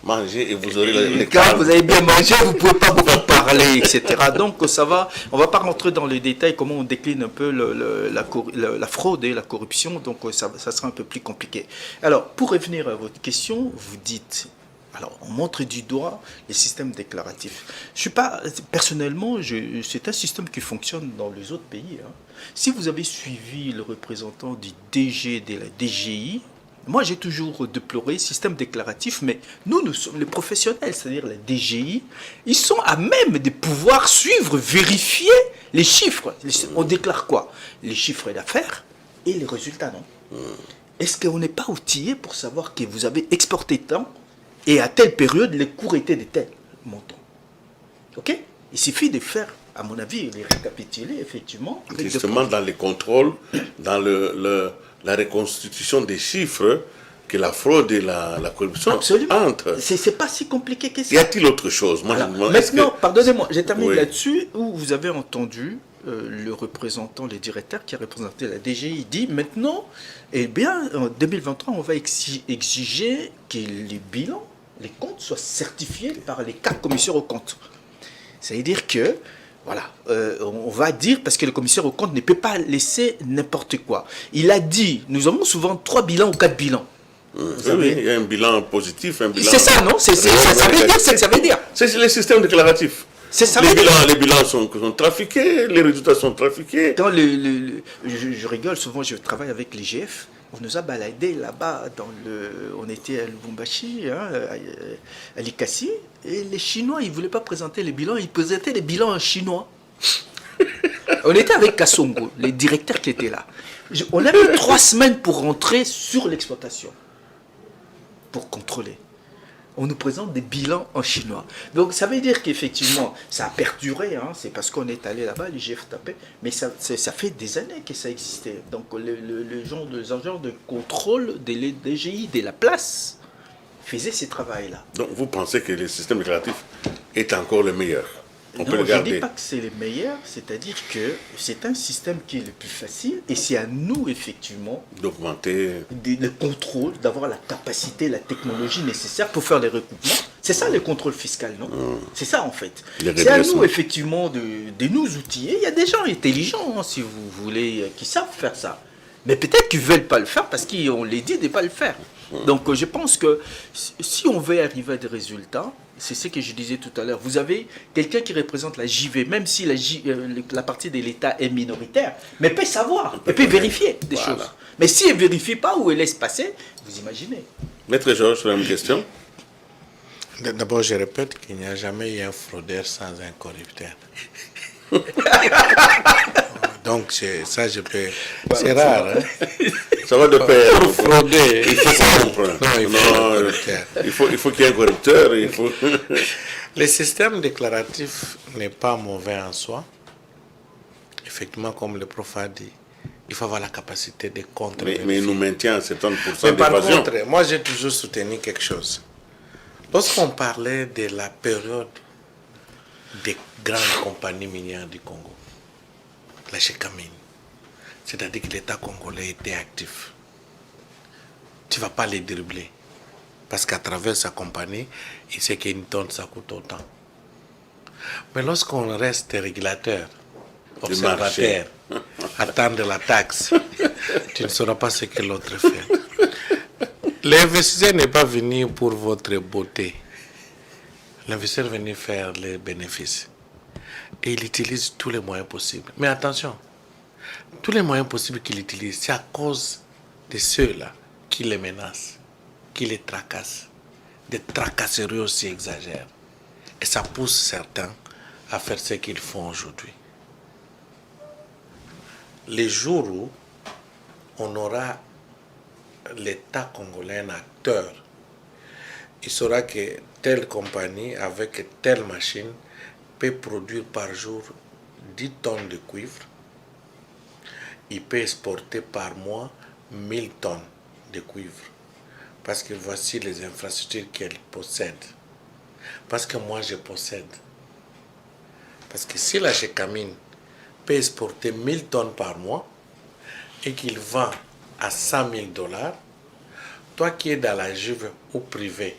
Mangez et vous aurez les Quand vous avez bien mangé, vous ne pouvez pas beaucoup parler, etc. Donc ça va, on ne va pas rentrer dans les détails, comment on décline un peu la fraude et la corruption, donc ça sera un peu plus compliqué. Alors, pour revenir à votre question, vous dites, alors on montre du doigt les systèmes déclaratifs. Je suis pas, personnellement, c'est un système qui fonctionne dans les autres pays. Hein. Si vous avez suivi le représentant du DG de la DGI, moi, j'ai toujours déploré le système déclaratif, mais nous sommes les professionnels, c'est-à-dire la DGI, ils sont à même de pouvoir suivre, vérifier les chiffres. On déclare quoi? Les chiffres d'affaires et les résultats, non? Est-ce qu'on n'est pas outillé pour savoir que vous avez exporté tant et à telle période, les cours étaient de tel montant? Ok? Il suffit de faire, à mon avis, les récapituler, effectivement. Justement, dans les contrôles, dans la reconstitution des chiffres, que la fraude et la corruption entrent. C'est pas si compliqué que ça. Y a-t-il autre chose? Moi, maintenant, pardonnez-moi, j'ai terminé là-dessus, où vous avez entendu le représentant, le directeur qui a représenté la DGI dit maintenant, eh bien, en 2023, on va exiger que les bilans, les comptes soient certifiés par les 4 commissaires aux comptes. Ça veut dire que voilà, on va dire, parce que le commissaire aux comptes ne peut pas laisser n'importe quoi. Il a dit, nous avons souvent 3 bilans ou 4 bilans. Oui, il y a un bilan positif, un bilan... C'est ça, non? Ça veut dire ce que ça veut dire. C'est les systèmes déclaratifs. Les bilans sont trafiqués, les résultats sont trafiqués. Dans je rigole, souvent je travaille avec l'IGF. On nous a baladé là-bas, on était à Lubumbashi, hein, à Likasi, et les Chinois, ils ne voulaient pas présenter les bilans, ils présentaient les bilans en chinois. On était avec Kassongo, les directeurs qui étaient là. On a mis 3 semaines pour rentrer sur l'exploitation, pour contrôler. On nous présente des bilans en chinois. Donc ça veut dire qu'effectivement, ça a perduré, hein, c'est parce qu'on est allé là-bas, l'IGF tapait, mais ça fait des années que ça existait. Donc les gens de contrôle de la DGI, de la place, faisaient ces travails-là. Donc vous pensez que le système déclaratif est encore le meilleur? On peut le je garder. ne dis pas que c'est le meilleur, c'est-à-dire que c'est un système qui est le plus facile et c'est à nous, effectivement, d'augmenter le contrôle, d'avoir la capacité, la technologie nécessaire pour faire les recoupements. C'est ça le contrôle fiscal, non? C'est ça, en fait. C'est à nous, effectivement, de nous outiller. Il y a des gens intelligents, hein, si vous voulez, qui savent faire ça. Mais peut-être qu'ils ne veulent pas le faire parce qu'on les dit de ne pas le faire. Donc je pense que si on veut arriver à des résultats, c'est ce que je disais tout à l'heure, vous avez quelqu'un qui représente la JV, même si la partie de l'État est minoritaire, mais peut savoir, elle peut vérifier des choses. Mais si elle ne vérifie pas ou elle laisse passer, vous imaginez. Maître Georges, sur la même question. D'abord, je répète qu'il n'y a jamais eu un fraudeur sans un corrupteur. Donc, ça, je peux... C'est rare, hein? Ça va de pair. Pour frauder, il faut comprendre. Il faut qu'il y ait un corrupteur. Le système déclaratif n'est pas mauvais en soi. Effectivement, comme le prof a dit, il faut avoir la capacité de contrer. Mais il nous maintient à 70% d'évasion. Par contre, moi, j'ai toujours soutenu quelque chose. Lorsqu'on parlait de la période des grandes compagnies minières du Congo, la Gécamine, c'est-à-dire que l'État congolais était actif. Tu ne vas pas les dribbler. Parce qu'à travers sa compagnie, il sait qu'une tonne, ça coûte autant. Mais lorsqu'on reste régulateur, observateur, attendre la taxe, tu ne sauras pas ce que l'autre fait. L'investisseur n'est pas venu pour votre beauté. L'investisseur est venu faire les bénéfices. Et il utilise tous les moyens possibles. Mais attention, tous les moyens possibles qu'il utilise, c'est à cause de ceux-là qui les menacent, qui les tracassent. Des tracasseries aussi exagèrent. Et ça pousse certains à faire ce qu'ils font aujourd'hui. Les jours où on aura l'État congolais un acteur, il saura que telle compagnie avec telle machine peut produire par jour 10 tonnes de cuivre. Il peut exporter par mois 1000 tonnes de cuivre. Parce que voici les infrastructures qu'elle possède. Parce que moi, je possède. Parce que si la Gécamine peut exporter 1000 tonnes par mois et qu'il vend à 100 000 $, toi qui es dans la Juve ou privé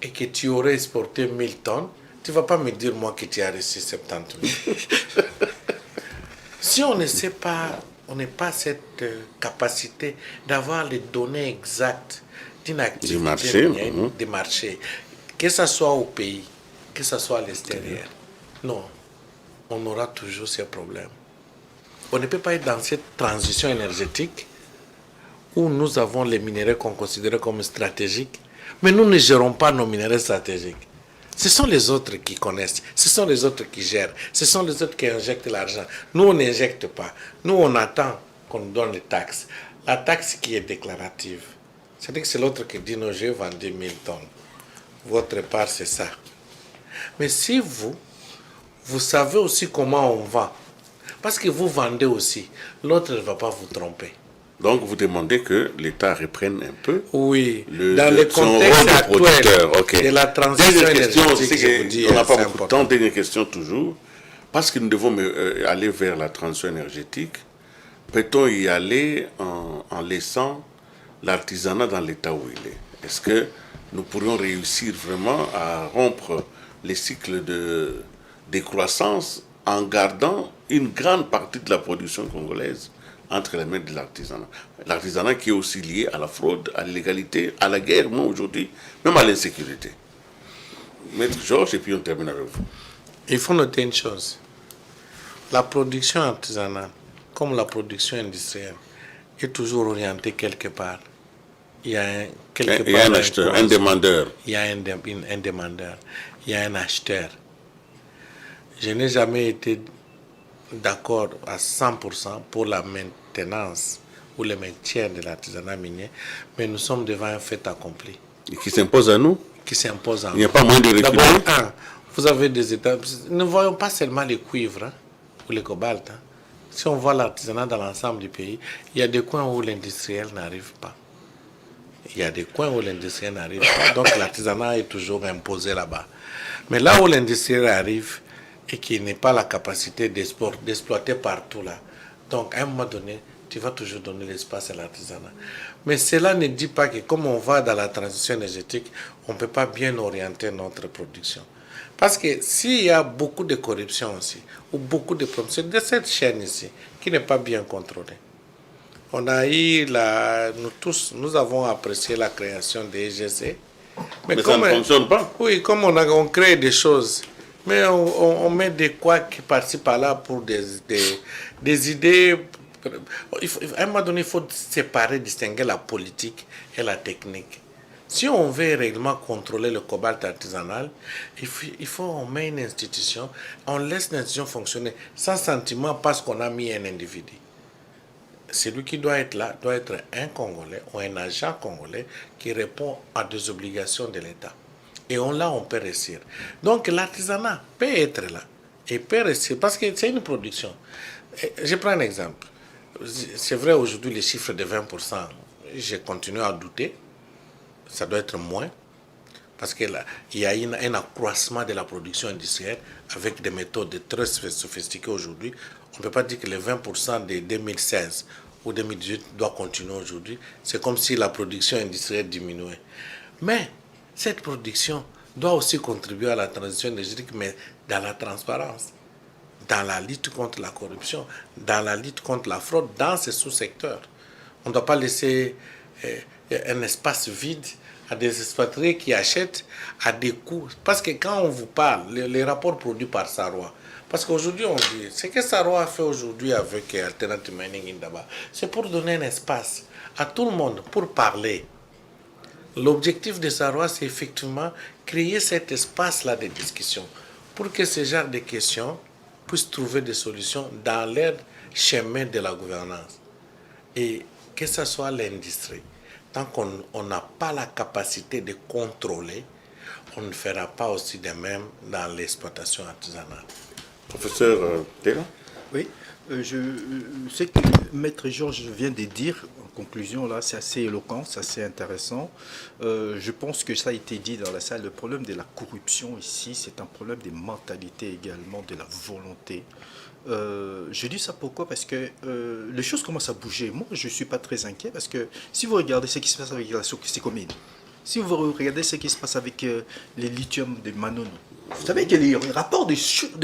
et que tu aurais exporté 1000 tonnes, tu ne vas pas me dire, moi, que tu as reçu 70 000. Si on ne sait pas, on n'a pas cette capacité d'avoir les données exactes d'une activité du marché, que ce soit au pays, que ce soit à l'extérieur, non, on aura toujours ces problèmes. On ne peut pas être dans cette transition énergétique où nous avons les minéraux qu'on considère comme stratégiques, mais nous ne gérons pas nos minéraux stratégiques. Ce sont les autres qui connaissent, ce sont les autres qui gèrent, ce sont les autres qui injectent l'argent. Nous, on n'injecte pas. Nous, on attend qu'on nous donne les taxes. La taxe qui est déclarative, c'est-à-dire que c'est l'autre qui dit, non, j'ai vendu 1000 tonnes. Votre part, c'est ça. Mais si vous savez aussi comment on vend, parce que vous vendez aussi, l'autre ne va pas vous tromper. Donc vous demandez que l'État reprenne un peu dans le contexte actuel de la transition énergétique, je vous dis, on n'a pas beaucoup de temps. Dernière question toujours. Parce que nous devons aller vers la transition énergétique, peut-on y aller en laissant l'artisanat dans l'état où il est? Est-ce que nous pourrions réussir vraiment à rompre les cycles de décroissance en gardant une grande partie de la production congolaise entre les mains de l'artisanat? L'artisanat qui est aussi lié à la fraude, à l'illégalité, à la guerre, moi aujourd'hui, même à l'insécurité. Maître Georges, et puis on termine avec vous. Il faut noter une chose. La production artisanale, comme la production industrielle, est toujours orientée quelque part. Il y a un acheteur, un demandeur. Il y a un demandeur. Il y a un acheteur. Je n'ai jamais été d'accord à 100% pour la maintenance ou le maintien de l'artisanat minier, mais nous sommes devant un fait accompli. Et qui s'impose à nous? Qui s'impose à nous. Il n'y a pas moyen de reculer. D'abord, vous avez des étapes. Ne voyons pas seulement les cuivres ou les cobalt. Si on voit l'artisanat dans l'ensemble du pays, il y a des coins où l'industriel n'arrive pas. Il y a des coins où l'industriel n'arrive pas. Donc l'artisanat est toujours imposé là-bas. Mais là où l'industriel arrive et qui n'a pas la capacité d'exploiter partout là, donc à un moment donné, tu vas toujours donner l'espace à l'artisanat. Mais cela ne dit pas que comme on va dans la transition énergétique, on ne peut pas bien orienter notre production. Parce que s'il y a beaucoup de corruption aussi, ou beaucoup de problèmes, c'est de cette chaîne ici qui n'est pas bien contrôlée. On a eu, nous avons apprécié la création des EGC. Mais ça ne fonctionne pas. Oui, comme on crée des choses, mais on met des couacs par-ci par-là pour des idées. À un moment donné, il faut séparer, distinguer la politique et la technique. Si on veut réellement contrôler le cobalt artisanal, il faut on met une institution, on laisse l'institution fonctionner sans sentiment parce qu'on a mis un individu. Celui qui doit être là doit être un Congolais ou un agent congolais qui répond à des obligations de l'État. Et on peut réussir. Donc l'artisanat peut être là et peut réussir parce que c'est une production. Je prends un exemple. C'est vrai aujourd'hui les chiffres de 20%, je continue à douter. Ça doit être moins, parce qu'il y a un accroissement de la production industrielle avec des méthodes très sophistiquées aujourd'hui. On ne peut pas dire que les 20% de 2016 ou 2018 doivent continuer aujourd'hui. C'est comme si la production industrielle diminuait. Mais cette production doit aussi contribuer à la transition énergétique, mais dans la transparence, dans la lutte contre la corruption, dans la lutte contre la fraude, dans ces sous-secteurs. On ne doit pas laisser un espace vide à des expatriés qui achètent à des coûts. Parce que quand on vous parle, les rapports produits par Saroua, parce qu'aujourd'hui on dit, ce que Saroua a fait aujourd'hui avec Alternative Mining Indaba, c'est pour donner un espace à tout le monde, pour parler. L'objectif de Saroua, c'est effectivement créer cet espace-là de discussion, pour que ce genre de questions puissent trouver des solutions dans leur chemin de la gouvernance. Et que ce soit l'industrie. Tant qu'on n'a pas la capacité de contrôler, on ne fera pas aussi de même dans l'exploitation artisanale. Professeur Théo? Oui, je sais que Maître Georges vient de dire, en conclusion, là, c'est assez éloquent, c'est assez intéressant. Je pense que ça a été dit dans la salle. Le problème de la corruption ici, c'est un problème de mentalité également, de la volonté. Je dis ça pourquoi? Parce que les choses commencent à bouger. Moi, je ne suis pas très inquiet parce que si vous regardez ce qui se passe avec la Sécomine, si vous regardez ce qui se passe avec les lithium de Manono, vous savez que les rapports de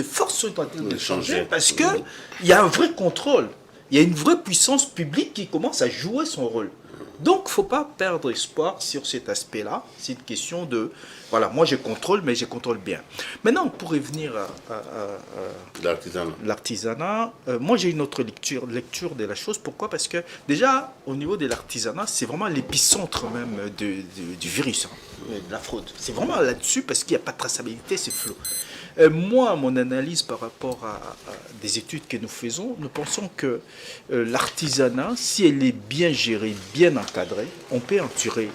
force sont en train de changer parce qu'il y a un vrai contrôle. Il y a une vraie puissance publique qui commence à jouer son rôle. Donc, il ne faut pas perdre espoir sur cet aspect-là. C'est une question de... Voilà, moi je contrôle, mais je contrôle bien. Maintenant, pour revenir à l'artisanat, moi j'ai une autre lecture de la chose. Pourquoi? Parce que déjà, au niveau de l'artisanat, c'est vraiment l'épicentre même du virus, hein, de la fraude. C'est vraiment là-dessus parce qu'il n'y a pas de traçabilité, c'est flou. Moi, mon analyse par rapport à des études que nous faisons, nous pensons que l'artisanat, si elle est bien gérée, bien encadrée, on peut en tirer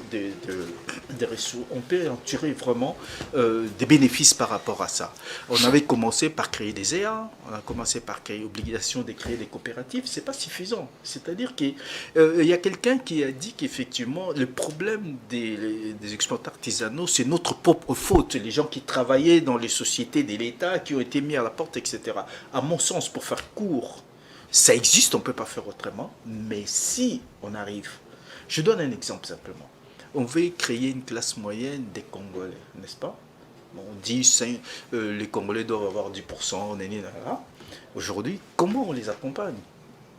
des ressources, on peut en tirer vraiment des bénéfices par rapport à ça. On avait commencé par créer des EA, on a commencé par créer l'obligation de créer des coopératives, c'est pas suffisant. C'est-à-dire qu'il y a quelqu'un qui a dit qu'effectivement, le problème des exploitants artisanaux, c'est notre propre faute, les gens qui travaillaient dans les sociétés de l'État qui ont été mis à la porte, etc. À mon sens, pour faire court, ça existe, on ne peut pas faire autrement, mais si on arrive, je donne un exemple simplement, on veut créer une classe moyenne des Congolais, n'est-ce pas? On dit les Congolais doivent avoir 10%, aujourd'hui, comment on les accompagne?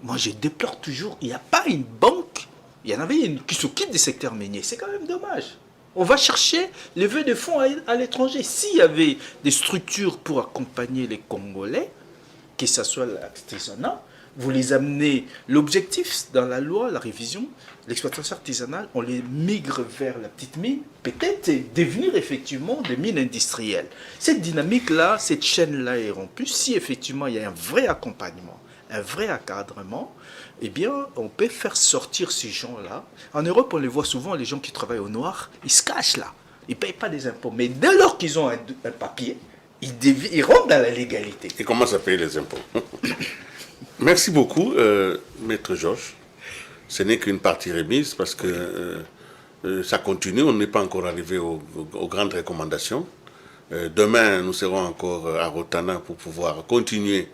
Moi, je déplore toujours, il n'y a pas une banque, il y en avait une qui s'occupe des secteurs miniers, c'est quand même dommage. On va chercher les levées de fonds à l'étranger. S'il y avait des structures pour accompagner les Congolais, que ce soit l'artisanat, vous les amenez. L'objectif dans la loi, la révision, l'exploitation artisanale, on les migre vers la petite mine, peut-être devenir effectivement des mines industrielles. Cette dynamique-là, cette chaîne-là est rompue. Si effectivement il y a un vrai accompagnement, un vrai encadrement, eh bien, on peut faire sortir ces gens-là. En Europe, on les voit souvent, les gens qui travaillent au noir, ils se cachent là. Ils ne payent pas des impôts. Mais dès lors qu'ils ont un papier, ils rentrent dans la légalité. Ils commencent à payer les impôts. Merci beaucoup, Maître Georges. Ce n'est qu'une partie remise parce que ça continue. On n'est pas encore arrivé aux grandes recommandations. Demain, nous serons encore à Rotana pour pouvoir continuer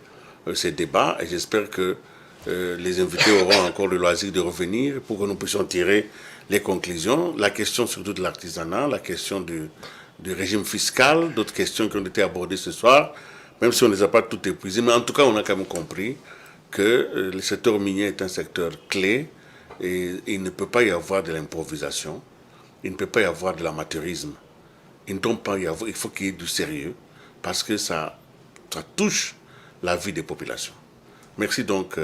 ces débats et j'espère que les invités auront encore le loisir de revenir pour que nous puissions tirer les conclusions. La question surtout de l'artisanat, la question du régime fiscal, d'autres questions qui ont été abordées ce soir, même si on ne les a pas toutes épuisées. Mais en tout cas, on a quand même compris que le secteur minier est un secteur clé et il ne peut pas y avoir de l'improvisation, il ne peut pas y avoir de l'amateurisme. Il ne doit pas y avoir, il faut qu'il y ait du sérieux parce que ça touche la vie des populations. Merci donc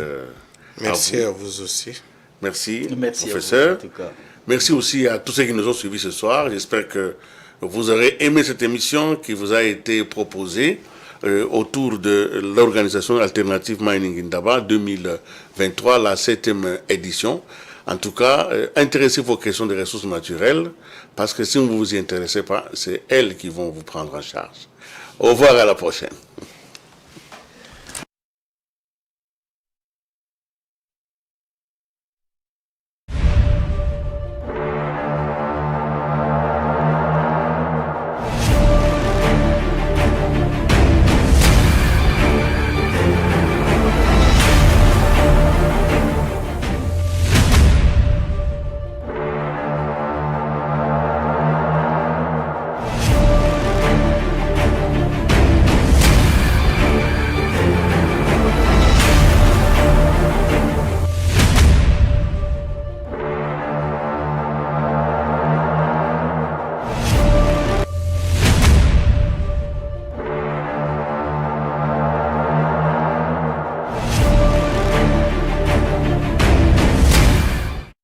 merci à vous aussi. Merci, Merci professeur. à vous, en tout cas. Merci aussi à tous ceux qui nous ont suivis ce soir. J'espère que vous aurez aimé cette émission qui vous a été proposée autour de l'organisation Alternative Mining Indaba 2023, la 7e édition. En tout cas, intéressez-vous aux questions des ressources naturelles parce que si vous ne vous y intéressez pas, c'est elles qui vont vous prendre en charge. Au revoir, à la prochaine.